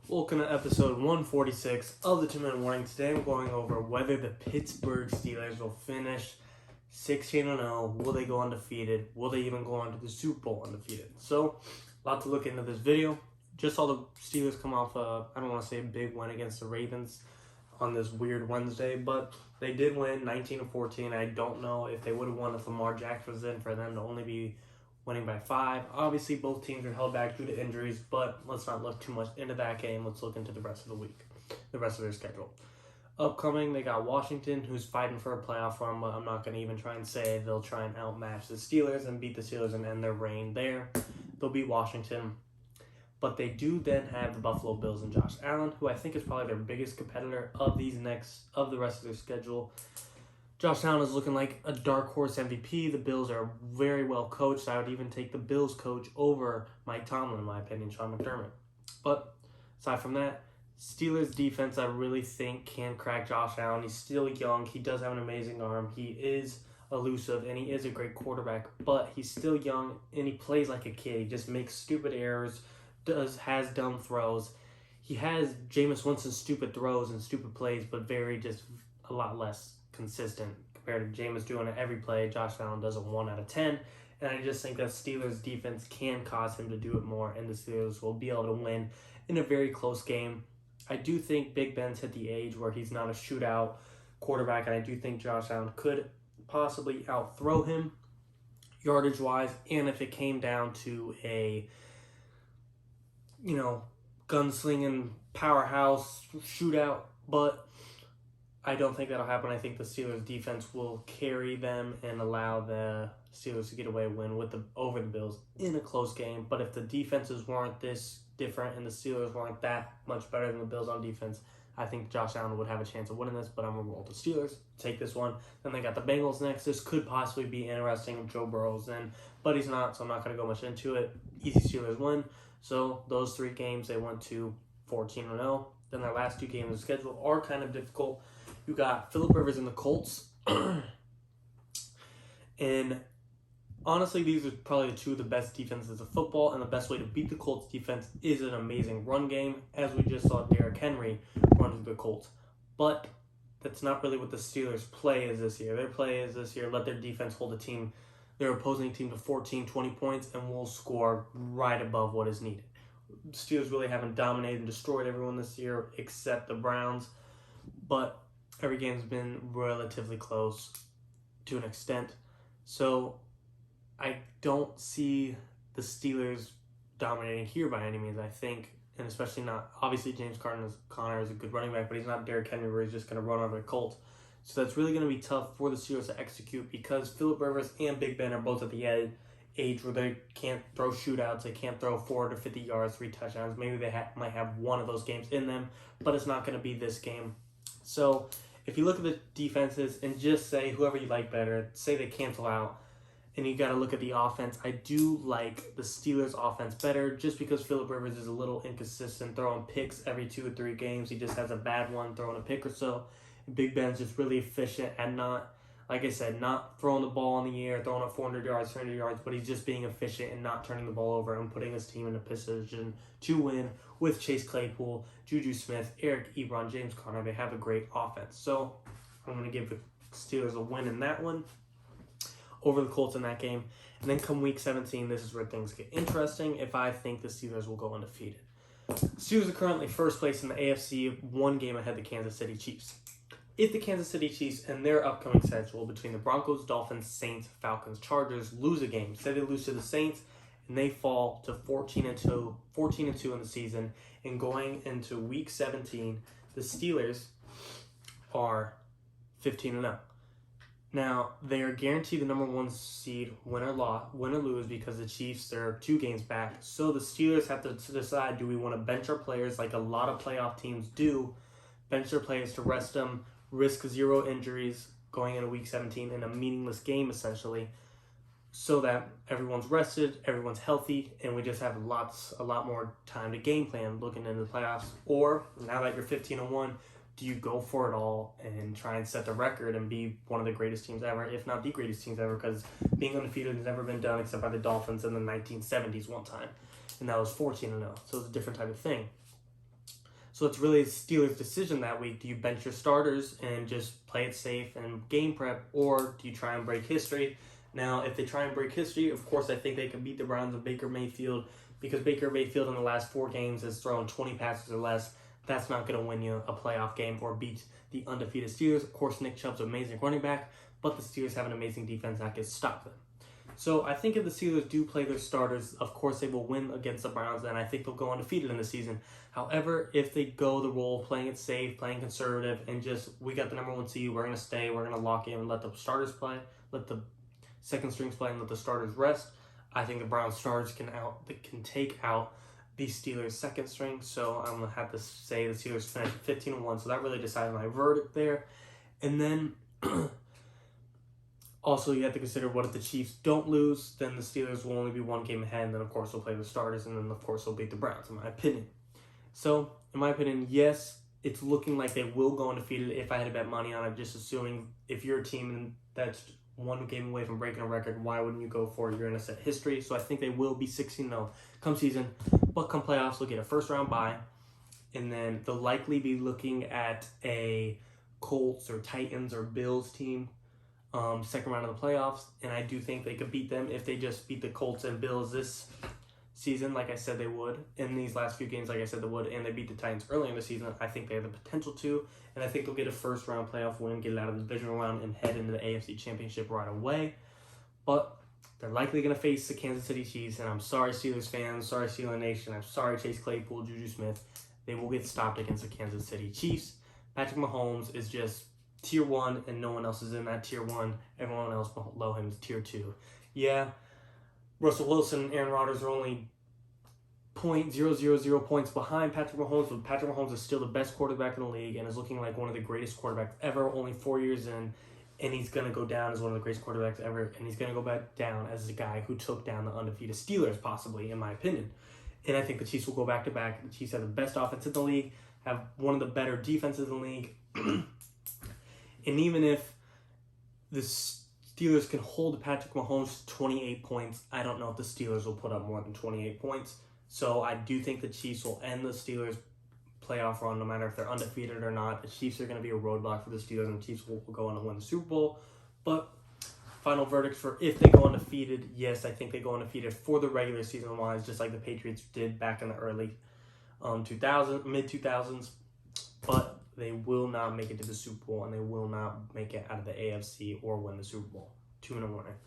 Welcome to episode 146 of the 2-Minute Warning. Today I'm going over whether the Pittsburgh Steelers will finish 16-0. Will they go undefeated? Will they even go on to the Super Bowl undefeated? So, a lot to look into this video. Just saw the Steelers come off I don't want to say a big win against the Ravens on this weird Wednesday, but they did win 19-14. I don't know if they would have won if Lamar Jackson was in for them to only be winning by 5. Obviously, both teams are held back due to injuries, but let's not look too much into that game. Let's look into the rest of the week, the rest of their schedule. Upcoming, they got Washington, who's fighting for a playoff run, but I'm not going to even try and say they'll try and outmatch the Steelers and beat the Steelers and end their reign there. They'll beat Washington. But they do then have the Buffalo Bills and Josh Allen, who I think is probably their biggest competitor of the rest of their schedule. Josh Allen is looking like a dark horse MVP. The Bills are very well coached. I would even take the Bills coach over Mike Tomlin, in my opinion, Sean McDermott. But aside from that, Steelers defense I really think can crack Josh Allen. He's still young. He does have an amazing arm. He is elusive, and he is a great quarterback. But he's still young, and he plays like a kid. He just makes stupid errors, has dumb throws. He has Jameis Winston's stupid throws and stupid plays, but just a lot less consistent compared to Jameis doing it every play. Josh Allen does it 1 out of 10, and I just think that Steelers defense can cause him to do it more, and the Steelers will be able to win in a very close game. I do think Big Ben's hit the age where he's not a shootout quarterback, and I do think Josh Allen could possibly outthrow him yardage wise, and if it came down to a gunslinging powerhouse shootout, but I don't think that'll happen. I think the Steelers defense will carry them and allow the Steelers to get away win over the Bills in a close game. But if the defenses weren't this different and the Steelers weren't that much better than the Bills on defense, I think Josh Allen would have a chance of winning this, but I'm going to roll the Steelers. Take this one. Then they got the Bengals next. This could possibly be interesting if Joe Burrow's in, but he's not, so I'm not going to go much into it. Easy Steelers win. So those 3 games, they went to 14-0. Then their last 2 games of the schedule are kind of difficult. You got Phillip Rivers and the Colts. And honestly, these are probably 2 of the best defenses of football, and the best way to beat the Colts defense is an amazing run game, as we just saw Derrick Henry run through the Colts. But that's not really what the Steelers' play is this year. Their play is this year, let their defense hold their opposing team to 14, 20 points, and we'll score right above what is needed. Steelers really haven't dominated and destroyed everyone this year except the Browns, but every game's been relatively close to an extent. So I don't see the Steelers dominating here by any means, I think, and especially not, obviously James Conner is a good running back, but he's not Derrick Henry where he's just going to run over the Colts. So that's really going to be tough for the Steelers to execute because Phillip Rivers and Big Ben are both at the age where they can't throw shootouts, they can't throw 4 to 50 yards, 3 touchdowns. Maybe they might have one of those games in them, but it's not going to be this game. So if you look at the defenses and just say whoever you like better, say they cancel out, and you got to look at the offense. I do like the Steelers' offense better just because Phillip Rivers is a little inconsistent, throwing picks every 2 or 3 games. He just has a bad one, throwing a pick or so. Big Ben's just really efficient and not, like I said, not throwing the ball in the air, throwing it 400 yards, 300 yards, but he's just being efficient and not turning the ball over and putting his team in a position to win with Chase Claypool, Juju Smith, Eric Ebron, James Conner. They have a great offense. So I'm going to give the Steelers a win in that one over the Colts in that game. And then come week 17, this is where things get interesting if I think the Steelers will go undefeated. The Steelers are currently first place in the AFC, 1 game ahead of the Kansas City Chiefs. If the Kansas City Chiefs and their upcoming schedule between the Broncos, Dolphins, Saints, Falcons, Chargers lose a game, say they lose to the Saints, and they fall to 14-2 in the season, and going into Week 17, the Steelers are 15-0. Now, they are guaranteed the number 1 seed, win or lose, because the Chiefs are 2 games back. So the Steelers have to decide, do we want to bench our players like a lot of playoff teams do, bench their players to rest them, risk 0 injuries going into Week 17 in a meaningless game, essentially, so that everyone's rested, everyone's healthy, and we just have a lot more time to game plan looking into the playoffs. Or, now that you're 15-1, do you go for it all and try and set the record and be one of the greatest teams ever, if not the greatest teams ever, because being undefeated has never been done except by the Dolphins in the 1970s one time, and that was 14-0, so it's a different type of thing. So it's really the Steelers' decision that week. Do you bench your starters and just play it safe and game prep, or do you try and break history? Now, if they try and break history, of course, I think they can beat the Browns and Baker Mayfield, because Baker Mayfield in the last 4 games has thrown 20 passes or less. That's not going to win you a playoff game or beat the undefeated Steelers. Of course, Nick Chubb's an amazing running back, but the Steelers have an amazing defense that can stop them. So I think if the Steelers do play their starters, of course they will win against the Browns, and I think they'll go undefeated in the season. However, if they go the role, playing it safe, playing conservative, and just, we got the number 1 seed, we're going to stay, we're going to lock in and let the starters play, let the second strings play, and let the starters rest, I think the Browns starters can take out the Steelers second string. So I'm going to have to say the Steelers finish 15-1. So that really decided my verdict there. And then also you have to consider, what if the Chiefs don't lose? Then the Steelers will only be 1 game ahead. And then, of course, they'll play the starters. And then, of course, they'll beat the Browns, in my opinion. So, in my opinion, yes, it's looking like they will go undefeated if I had to bet money on it. Just assuming if you're a team that's 1 game away from breaking a record, why wouldn't you go for it? You're going to set history. So I think they will be 16-0 come season. But come playoffs, they'll get a first-round bye. And then they'll likely be looking at a Colts or Titans or Bills team second round of the playoffs. And I do think they could beat them if they just beat the Colts and Bills this season, like I said they would. In these last few games, like I said they would. And they beat the Titans early in the season. I think they have the potential to. And I think they'll get a first-round playoff win, get it out of the divisional round, and head into the AFC Championship right away. But they're likely going to face the Kansas City Chiefs, and I'm sorry, Steelers fans, sorry, Steelers Nation, I'm sorry, Chase Claypool, Juju Smith. They will get stopped against the Kansas City Chiefs. Patrick Mahomes is just tier 1, and no one else is in that tier 1. Everyone else below him is tier 2. Yeah, Russell Wilson and Aaron Rodgers are only 0.000 points behind Patrick Mahomes, but Patrick Mahomes is still the best quarterback in the league and is looking like one of the greatest quarterbacks ever, only 4 years in, and he's going to go down as one of the greatest quarterbacks ever, and he's going to go back down as the guy who took down the undefeated Steelers, possibly, in my opinion. And I think the Chiefs will go back-to-back. The Chiefs have the best offense in the league, have one of the better defenses in the league, and even if the Steelers can hold Patrick Mahomes to 28 points, I don't know if the Steelers will put up more than 28 points. So I do think the Chiefs will end the Steelers' playoff run, no matter if they're undefeated or not. The Chiefs are going to be a roadblock for the Steelers, and the Chiefs will go on to win the Super Bowl. But final verdict for if they go undefeated, yes, I think they go undefeated for the regular season-wise, just like the Patriots did back in the early mid-2000s. But they will not make it to the Super Bowl, and they will not make it out of the AFC or win the Super Bowl. 2-1 winner.